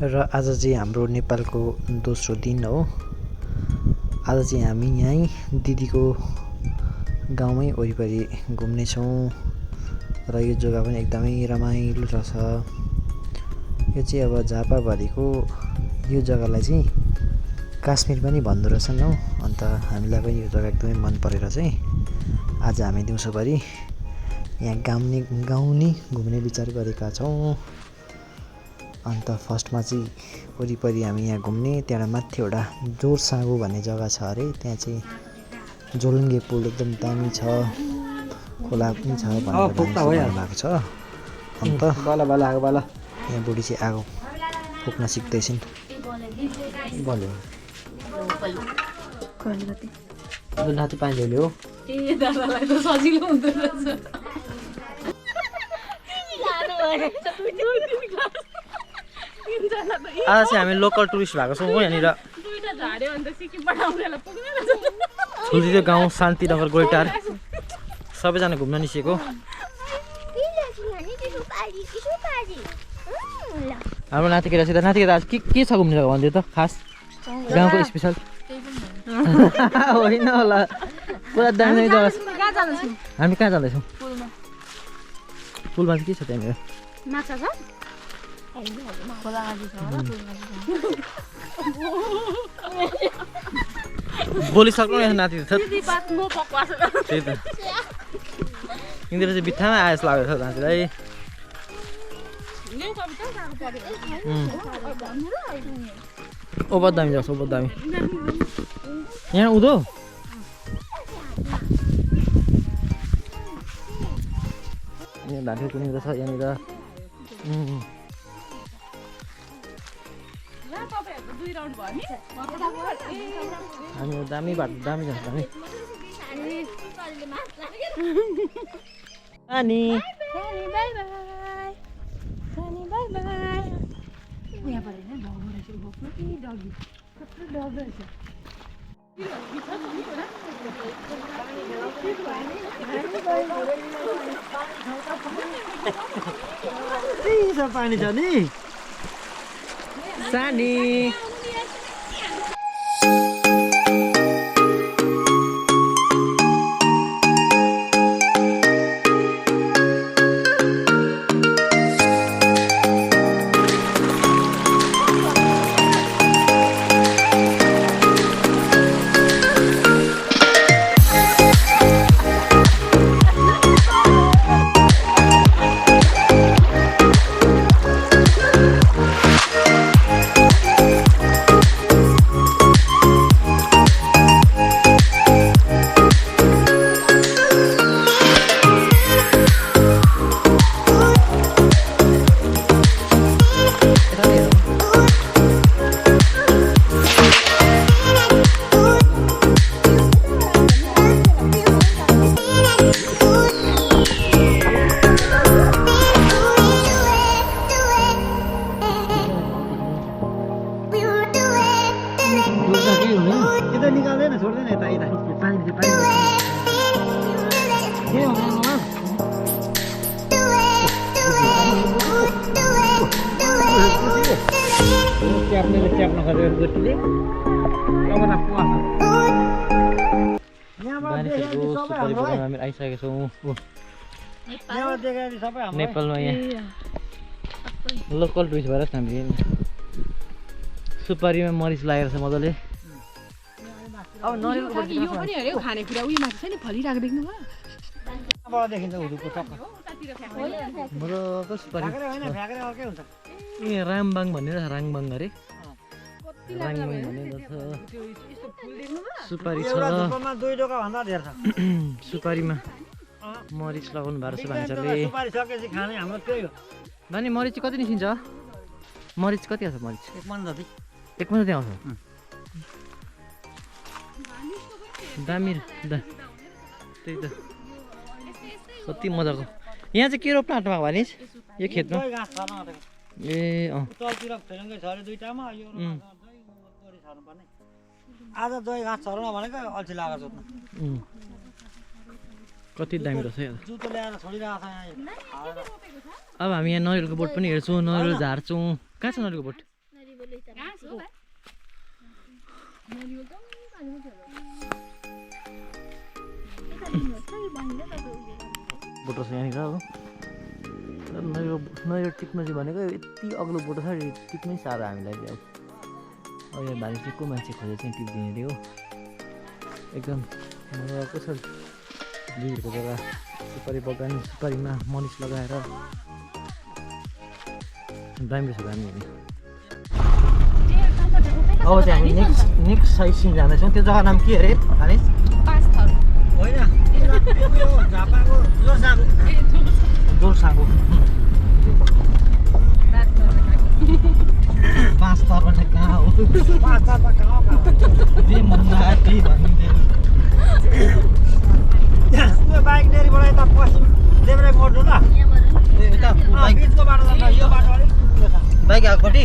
र आज चाहिँ हाम्रो नेपालको दोस्रो दिन हो। आज चाहिँ हामी यहीँ दिदीको गाउँमै वरिपरि घुम्नेछौँ र यो जग्गा पनि एकदमै रमाइलो रहेछ। यो चाहिँ अब झापाभरिको यो जग्गालाई चाहिँ काश्मीर पनि भन्दो रहेछन् हो। अन्त हामीलाई पनि यो जग्गा एकदमै मन परेर चाहिँ आज हामी दिउँसोभरि यहाँ गाउँ नि घुम्ने विचार गरेका छौँ। अन्त फर्स्टमा चाहिँ वरिपरि हामी यहाँ घुम्ने, त्यहाँबाट माथि एउटा जोरसागु भन्ने जग्गा छ अरे, त्यहाँ चाहिँ जोलुङ्गे पुल एकदम दामी छ, खोला पनि छ भनेर भन्नुभएको छ। अन्त यहाँ बुढी चाहिँ आगो फुक्न सिक्दैछन्। नाति पानी ल्याउने हो। आज चाहिँ हामी लोकल टुरिस्ट भएको छौँ हो। यहाँनिर ठुल्ठुलो गाउँ शान्तिनगर गोलिटार सबैजना घुम्न निस्केको। हाम्रो नातिकेटा सिधा नातिकेटा आज के छ घुम्ने जग्गा भनिदियो त खास गाउँको स्पेसल? होइन होला, पुरा दामी जग्गा छ। हामी कहाँ जाँदैछौँ? पुलमा चाहिँ के छ त्यहाँनिर? बोलिसक्नु नाति त त्यही त यिनीहरू चाहिँ बित्थामा आयो जस्तो लागेको छ नातिलाई। ओभर दामी जान्छ, ओभर दामी। यहाँ उँधो यहाँ ढाँटे कुनै रहेछ यहाँनिर। हामी दामी बाटो दामी जान्छ दामी। अनि पानी छ नि सानी। आइसकेको छौँ नेपालमा। यहाँ लोकल टुरिस्ट भएर हामी सुपारीमा मरिच लागेर छ मजाले। अब ए रामबाङ भन्ने रहेछ, राङबाङ अरे राङबाङ भन्ने रहेछ। सुपारी छ, सुपारीमा मरिच लगाउनु भएको छ भान्साले। नानी मरिच कति निस्किन्छ? मरिच कति आउँछ? मरिच एक मन जति आउँछ। दामी त्यही त कति मजाको। यहाँ चाहिँ के रोप्न आँट्नु भएको भने यो खेतमा? ए अँ आज दही घाँस छर्न भनेको अल्छी लागेको छ। कति दामी रहेछ यार। जुतो ल्याएर छोडिरहेको छ यहाँ। अब हामी यहाँ नरिवलको बोट पनि हेर्छौँ, नरिवल झार्छौँ। कहाँ छ नरिवलको बोट? बोटो छ यहाँनिर हो नयो टिप्नु चाहिँ भनेको यति अग्लो बोटो छ टिप्नै साह्रो हामीलाई चाहिँ अब यो भाइ चाहिँ को मान्छे खोजेर चाहिँ टिप्दिने अरे हो एकदम मजाको छ भिरको जग्गा सुपारी बगान सुपारीमा मनिस लगाएर दामी छ दामी हेर्ने अब चाहिँ हामी नेक्स्ट साइड सिन जाँदैछौँ त्यो जग्गा नाम के अरे हालेस होइन झापाको जोरसागु जोरसागु 5 तर्फ कहाँ हो 5 तर्फ कहाँ जे मनमा आयो त्यही भनिदिनु उयो बाइक डेरीबाट यता पश्चिम देब्रे मोड्नु ल बिचको बाटो जान्छ यो बाटो अलिक बाइक आएकोपट्टि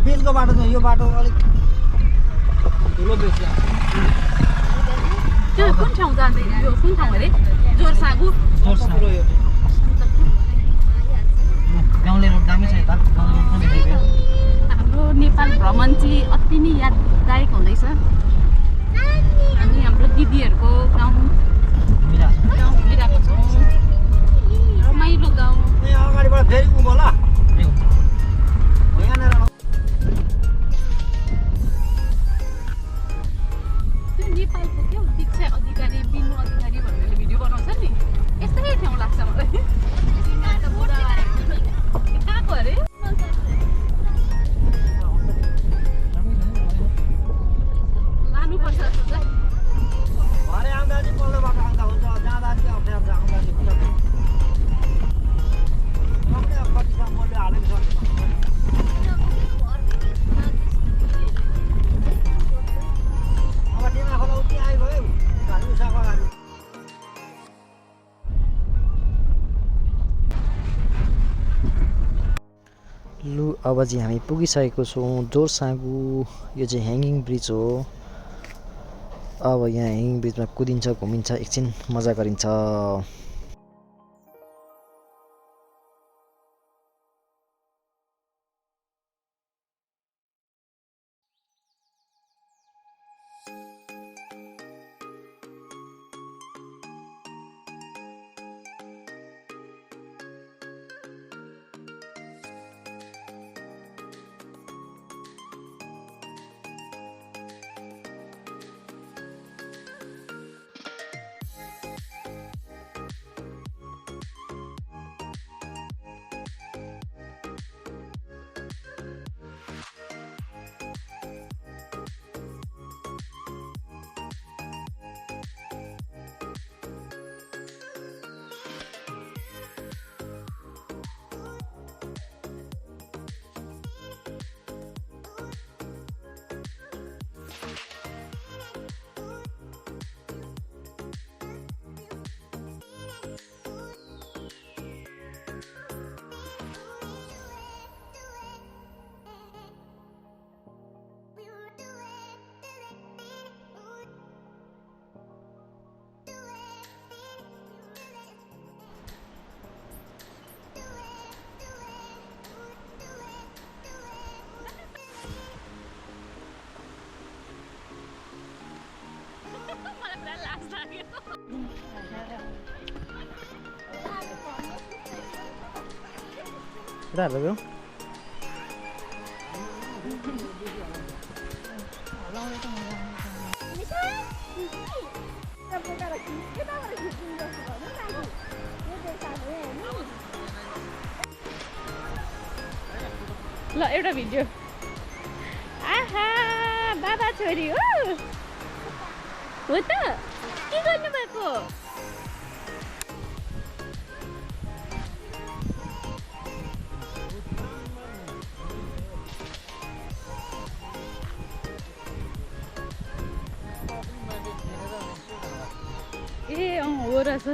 बिचको बाटो छ यो बाटो अलिक ठुलो बेसी त्यो कुन ठाउँ जाँदै यो कुन ठाउँ अरे जोरसागु जोरसागु गाउँले रोड दामी छ यता गाउँले रोड पनि हेरेको हाम्रो नेपाल भ्रमण चाहिँ अति नै याददायक हुँदैछ हामी हाम्रो दिदीहरूको गाउँ घुमिरहेको छौँ रमाइलो गाउँ यहाँ अगाडिबाट फेरि उँभो ल यहाँनिर त्यो नेपालको क्या दीक्षा अधिकारी बिनु अधिकारी भनेर भिडियो बनाउँछ नि यस्तै ठाउँ लाग्छ मलाई कहाँको अरे लानुपर्छ जस्तो छ भरे आउँदा चाहिँ पल्लो बाटो आउँदा हुन्छ जाँदा चाहिँ अप्ठ्यारो छ आउँदा चाहिँ पुरा कतिसम्म मैले हालेको छ अब टिमा खोला उति आइगयो घारी उसाको अगाडि लु अब चाहिँ हामी पुगिसकेको छौँ जोरसागु यो चाहिँ ह्याङ्गिङ ब्रिज हो अब यहाँ ह्याङ्गिङ ब्रिजमा कुदिन्छ घुमिन्छ एकछिन मजा गरिन्छ Kita ada belum? ल एउटा भिडियो आहा बाबा छोरी हो त के गर्नु भएको ए हो रहेछ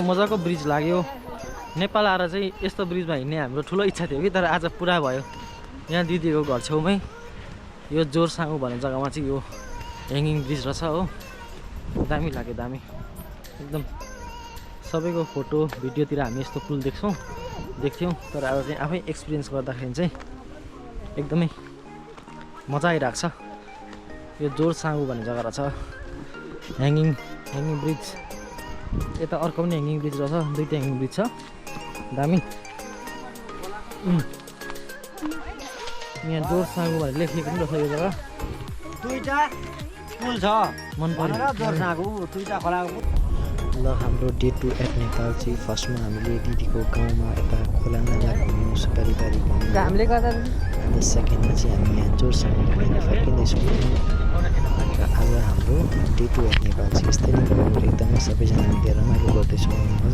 मजाको ब्रिज लाग्यो नेपाल आएर चाहिँ यस्तो ब्रिजमा हिँड्ने हाम्रो ठुलो इच्छा थियो कि तर आज पुरा भयो यहाँ दिदीको घर छेउमै यो जोरसागु भन्ने जग्गामा चाहिँ यो ह्याङ्गिङ ब्रिज रहेछ हो दामी लाग्यो दामी एकदम सबैको फोटो भिडियोतिर हामी यस्तो पुल देख्थ्यौँ तर अब चाहिँ आफै एक्सपिरियन्स गर्दाखेरि चाहिँ एकदमै मजा आइरहेको छ यो जोरसागु भन्ने जग्गा रहेछ ह्याङ्गिङ ब्रिज यता अर्को पनि ह्याङ्गिङ ब्रिज रहेछ दुईवटा ह्याङ्गिङ ब्रिज छ दामी यहाँ जोरसागु भनेर लेखिएको पनि रहेछ यो जग्गा दुईटा पुल छ मन भनेर जोरसागु दुईटा खोलाको ल हाम्रो डे 2 एट नेपाल चाहिँ फर्स्टमा हामीले दिदीको गाउँमा यता खोला नाला घुम्यौँ सुपारीबारी घुम्यौँ अन्त सेकेन्डमा चाहिँ हामी यहाँ जोरसागु घुमेर फर्किँदैछौँ र आज हाम्रो डे 2 एट नेपाल चाहिँ यस्तै नै भयो एकदमै सबैजना मिलेर रमाइलो गर्दैछौँ